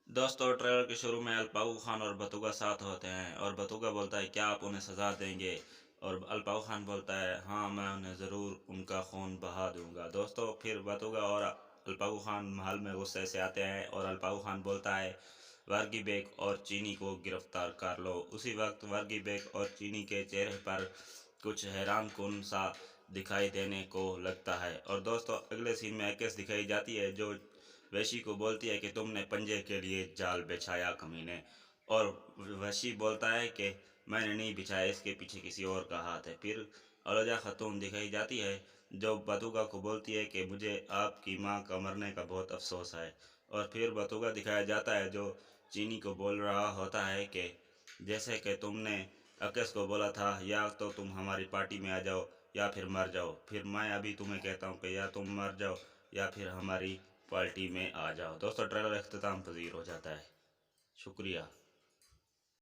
दोस्तों, ट्रेलर के शुरू में अल्पाऊ खान और बतुगा साथ होते हैं और बतुगा बोलता है क्या आप उन्हें सज़ा देंगे। और अल्पाऊ खान बोलता है हाँ, मैं उन्हें ज़रूर उनका खून बहा दूंगा। दोस्तों, फिर बतुगा और अल्पाऊ खान महल में गुस्से से आते हैं और अल्पाऊ खान बोलता है वर्गी बेग और चीनी को गिरफ्तार कर लो। उसी वक्त वर्गी बेग और चीनी के चेहरे पर कुछ हैरान कुन सा दिखाई देने को लगता है। और दोस्तों, अगले सीन में एकेस दिखाई जाती है जो वैशी को बोलती है कि तुमने पंजे के लिए जाल बिछाया कमीने। और वैशी बोलता है कि मैंने नहीं बिछाया, इसके पीछे किसी और का हाथ है। फिर अलजा खातून दिखाई जाती है जो बतुगा को बोलती है कि मुझे आपकी माँ का मरने का बहुत अफसोस है। और फिर बतुगा दिखाया जाता है जो चीनी को बोल रहा होता है कि जैसे कि तुमने अकेश को बोला था, या तो तुम हमारी पार्टी में आ जाओ या फिर मर जाओ। फिर मैं अभी तुम्हें कहता हूँ कि या तुम मर जाओ या फिर हमारी पार्टी में आ जाओ। दोस्तों, ट्रेलर अख्ताम पजीर हो जाता है। शुक्रिया।